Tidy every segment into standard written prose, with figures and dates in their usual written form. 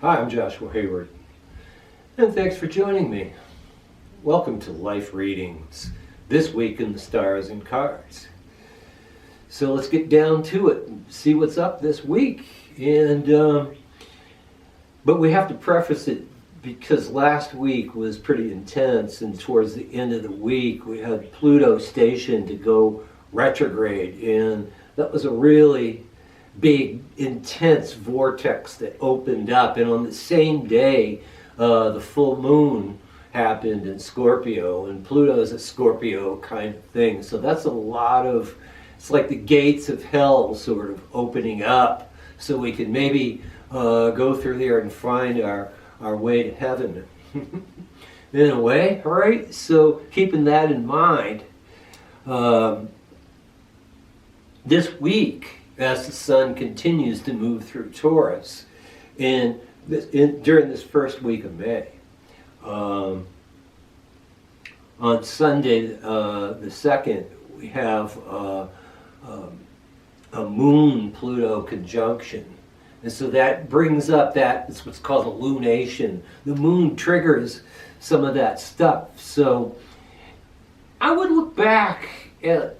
Hi, I'm Joshua Hayward, and thanks for joining me. Welcome to Life Readings, this week in the Stars and Cards. So let's get down to it and see what's up this week. But we have to preface it because last week was pretty intense, and towards the end of the week we had Pluto stationed to go retrograde, and that was a really big, intense vortex that opened up. And on the same day, the full moon happened in Scorpio, and Pluto is a Scorpio kind of thing. So that's a lot of, it's like the gates of hell sort of opening up, so we can maybe go through there and find our way to heaven. In a way, all right? So keeping that in mind, this week, as the sun continues to move through Taurus, during this first week of May. On Sunday, the 2nd, we have a Moon-Pluto conjunction. And so that brings up it's what's called a lunation. The moon triggers some of that stuff. So I would look back at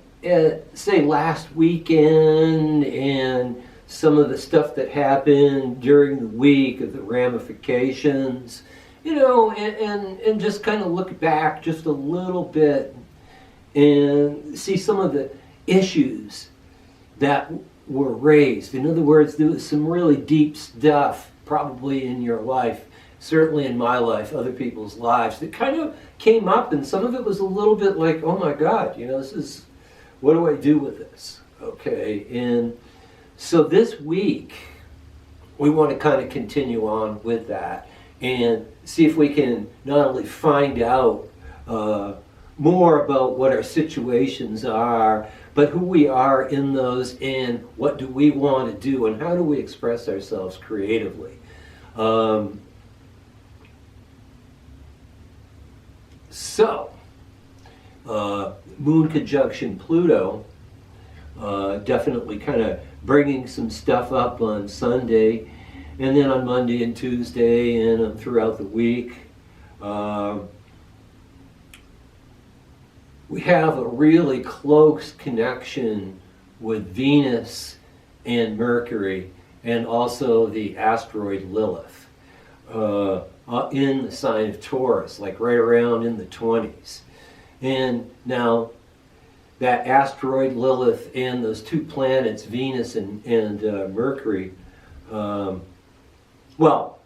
say last weekend and some of the stuff that happened during the week, of the ramifications, and just kind of look back just a little bit and see some of the issues that were raised. In other words, there was some really deep stuff probably in your life, certainly in my life, other people's lives, that kind of came up, and some of it was a little bit like, oh my God, this is, what do I do with this? Okay, and so this week, we want to kind of continue on with that and see if we can not only find out more about what our situations are, but who we are in those, and what do we want to do, and how do we express ourselves creatively. Moon conjunction Pluto, definitely kind of bringing some stuff up on Sunday, and then on Monday and Tuesday and throughout the week. We have a really close connection with Venus and Mercury, and also the asteroid Lilith in the sign of Taurus, like right around in the 20s. And now that asteroid Lilith and those two planets, Venus and Mercury, well,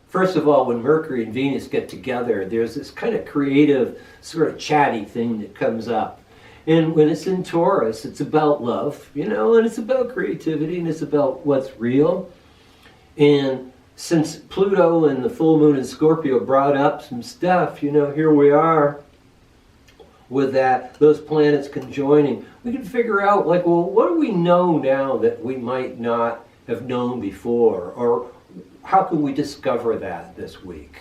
first of all, when Mercury and Venus get together, there's this kind of creative, sort of chatty thing that comes up. And when it's in Taurus, it's about love, and it's about creativity, and it's about what's real. And since Pluto and the full moon in Scorpio brought up some stuff, here we are with those planets conjoining. We can figure out, like, well, what do we know now that we might not have known before? Or how can we discover that this week?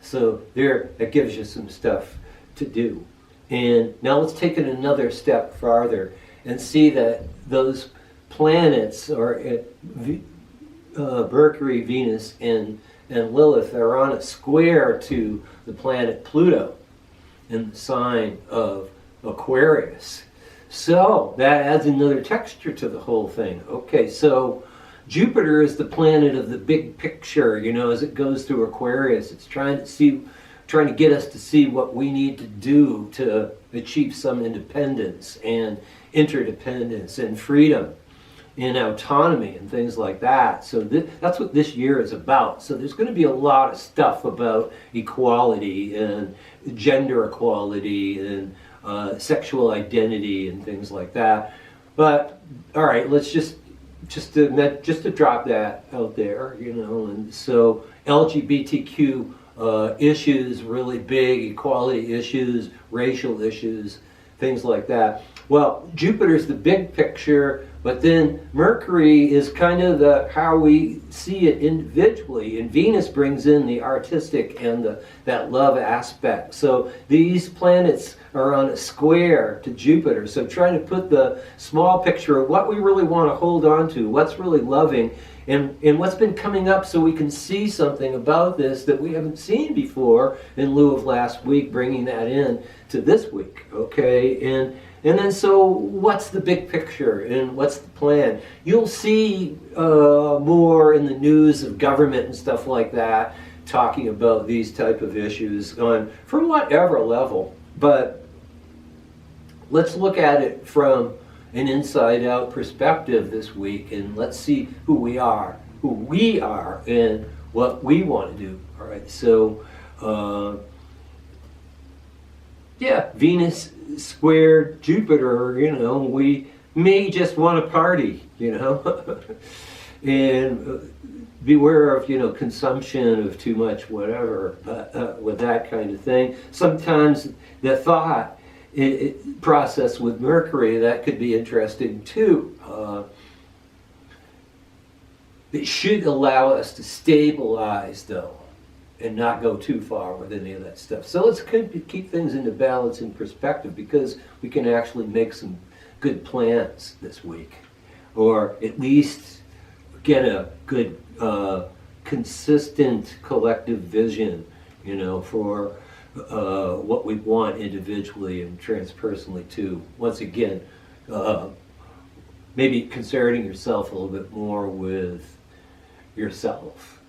So that gives you some stuff to do. And now let's take it another step farther and see that those planets are Mercury, Venus, and Lilith are on a square to the planet Pluto in the sign of Aquarius. So that adds another texture to the whole thing. Okay, so Jupiter is the planet of the big picture, as it goes through Aquarius. It's trying to get us to see what we need to do to achieve some independence and interdependence and freedom and autonomy and things like that. So that's what this year is about. So there's going to be a lot of stuff about equality and gender equality and sexual identity and things like that. But all right, let's just to drop that out there, And so LGBTQ issues, really big equality issues, racial issues, things like that. Well, Jupiter's the big picture, but then Mercury is kind of how we see it individually, and Venus brings in the artistic and that love aspect. So these planets are on a square to Jupiter, so trying to put the small picture of what we really want to hold on to, what's really loving, and what's been coming up, so we can see something about this that we haven't seen before, in lieu of last week, bringing that in to this week, okay? And then, so what's the big picture and what's the plan? You'll see more in the news of government and stuff like that, talking about these type of issues from whatever level. But let's look at it from an inside-out perspective this week, and let's see who we are, and what we want to do. All right, so yeah, Venus squared Jupiter, we may just want to party, and beware of, consumption of too much whatever, with that kind of thing. Sometimes the thought process with Mercury, that could be interesting too. It should allow us to stabilize, though, and not go too far with any of that stuff. So let's keep things into balance and perspective, because we can actually make some good plans this week, or at least get a good consistent collective vision, for what we want individually and transpersonally too. Once again, maybe concerning yourself a little bit more with yourself,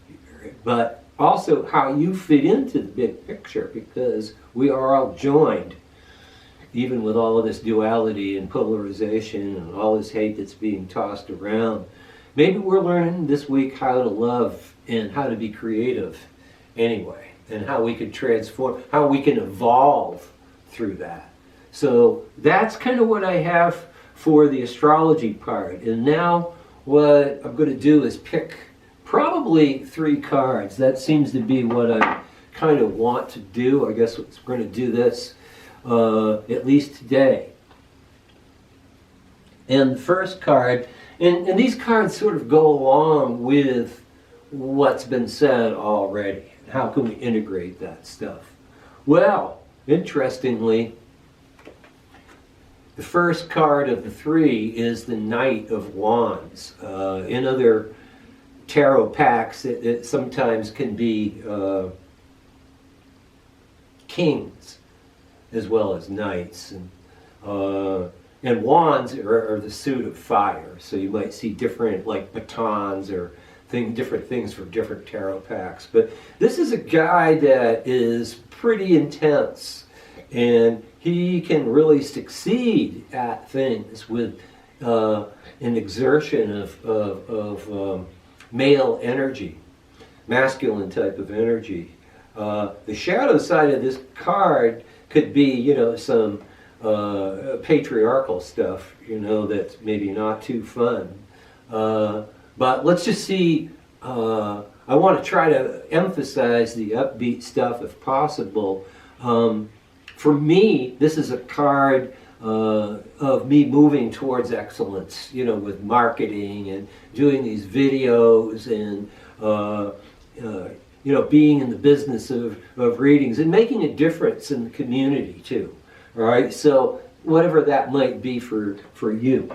but also how you fit into the big picture, because we are all joined, even with all of this duality and polarization and all this hate that's being tossed around. Maybe we're learning this week how to love and how to be creative anyway, and how we can transform, how we can evolve through that. So that's kind of what I have for the astrology part. And now what I'm going to do is pick probably 3 cards. That seems to be what I kind of want to do. I guess we're going to do this at least today. And the first card, and these cards sort of go along with what's been said already. How can we integrate that stuff? Well, interestingly, the first card of the 3 is the Knight of Wands. In other tarot packs, it sometimes can be kings as well as knights. And wands are the suit of fire. So you might see different, like batons or different things for different tarot packs. But this is a guy that is pretty intense, and he can really succeed at things with an exertion of male energy, masculine type of energy. The shadow side of this card could be, some patriarchal stuff, that's maybe not too fun. But let's just see, I want to try to emphasize the upbeat stuff if possible. For me, this is a card of me moving towards excellence, with marketing and doing these videos and, being in the business of readings and making a difference in the community too. All right, so whatever that might be for you.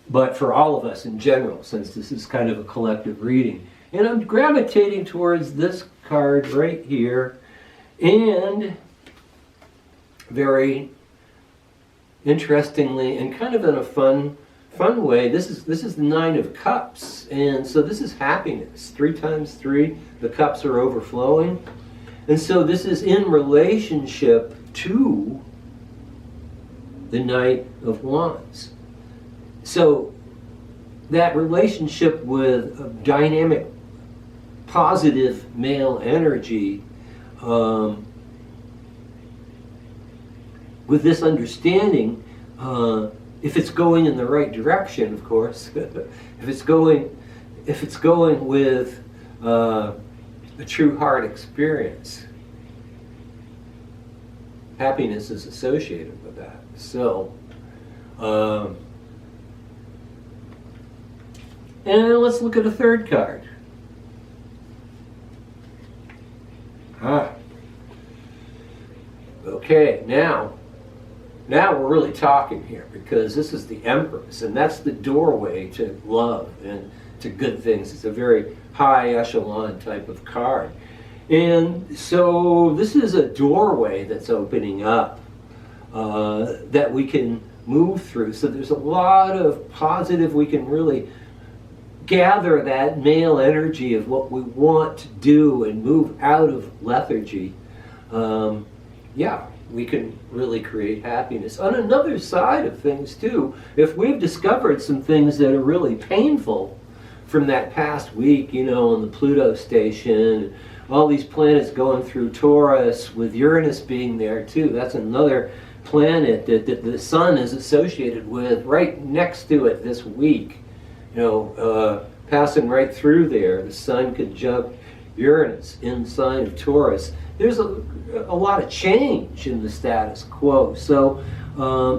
But for all of us in general, since this is kind of a collective reading. And I'm gravitating towards this card right here. And very interestingly, and kind of in a fun way, this is the 9 of Cups. And so this is happiness. 3 times 3, the cups are overflowing. And so this is in relationship to the Knight of Wands. So that relationship with a dynamic, positive male energy, with this understanding, if it's going in the right direction, of course, if it's going with a true heart experience, happiness is associated with that. So, and let's look at a third card. Okay, now we're really talking here, because this is the Empress, and that's the doorway to love and to good things. It's a very high echelon type of card. And so this is a doorway that's opening up that we can move through. So there's a lot of positive, we can really gather that male energy of what we want to do and move out of lethargy. Yeah, we can really create happiness. On another side of things too, if we've discovered some things that are really painful from that past week, you know, on the Pluto station, all these planets going through Taurus, with Uranus being there too, that's another planet that the sun is associated with right next to it this week. You know, passing right through there, the sun conjunct Uranus in the sign of Taurus. There's a lot of change in the status quo. So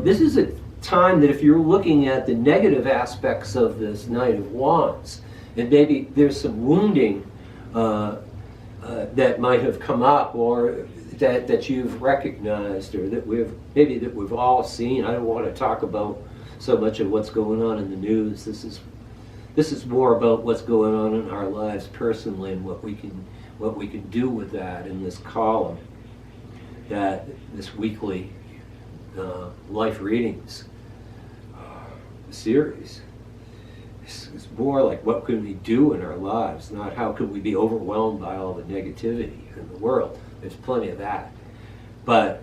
this is a time that if you're looking at the negative aspects of this Knight of Wands, and maybe there's some wounding that might have come up, or that you've recognized, or that we've all seen. I don't want to talk about so much of what's going on in the news. This is more about what's going on in our lives personally, and what we can do with that in this column, this weekly life readings series. It's more like what can we do in our lives, not how can we be overwhelmed by all the negativity in the world. There's plenty of that. But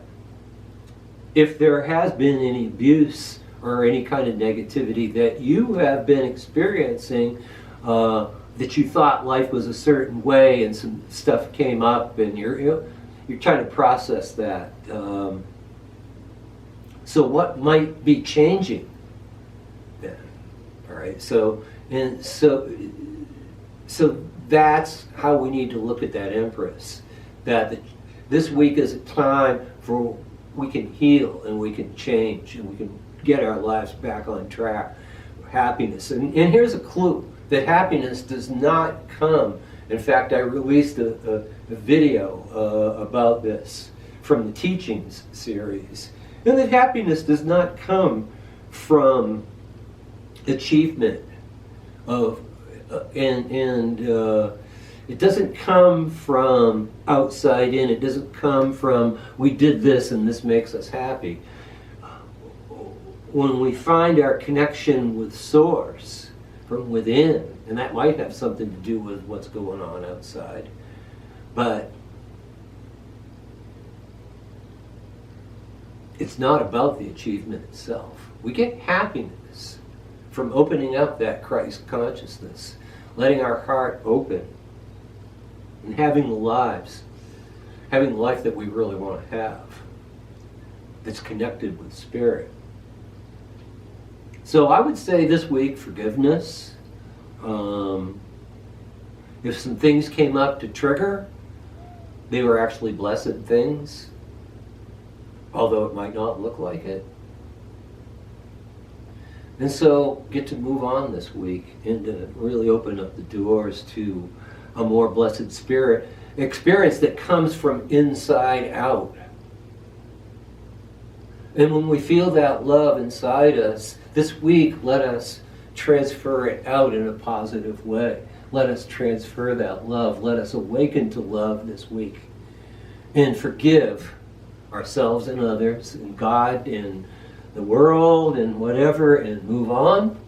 if there has been any abuse or any kind of negativity that you have been experiencing, that you thought life was a certain way and some stuff came up and you're trying to process that. So what might be changing then? All right, so that's how we need to look at that Empress. That this week is a time for we can heal and we can change and we can get our lives back on track. Happiness. And here's a clue that happiness does not come. In fact, I released a video about this from the Teachings series. And that happiness does not come from achievement of it doesn't come from outside in. It doesn't come from we did this and this makes us happy. When we find our connection with Source from within, and that might have something to do with what's going on outside, but it's not about the achievement itself. We get happiness from opening up that Christ consciousness, letting our heart open, and having the life that we really want to have, that's connected with Spirit. So I would say this week, forgiveness. If some things came up to trigger, they were actually blessed things, although it might not look like it. And so get to move on this week and to really open up the doors to a more blessed spirit experience that comes from inside out. And when we feel that love inside us, this week let us transfer it out in a positive way. Let us transfer that love. Let us awaken to love this week. And forgive ourselves and others and God and the world and whatever, and move on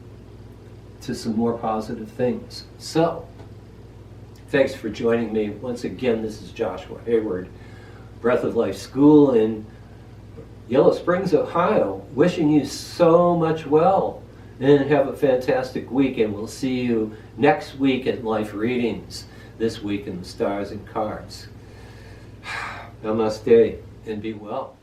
to some more positive things. So, thanks for joining me. Once again, this is Joshua Hayward, Breath of Life School in Yellow Springs, Ohio. Wishing you so much well, and have a fantastic week, and we'll see you next week at Life Readings, this week in the Stars and Cards. Namaste, and be well.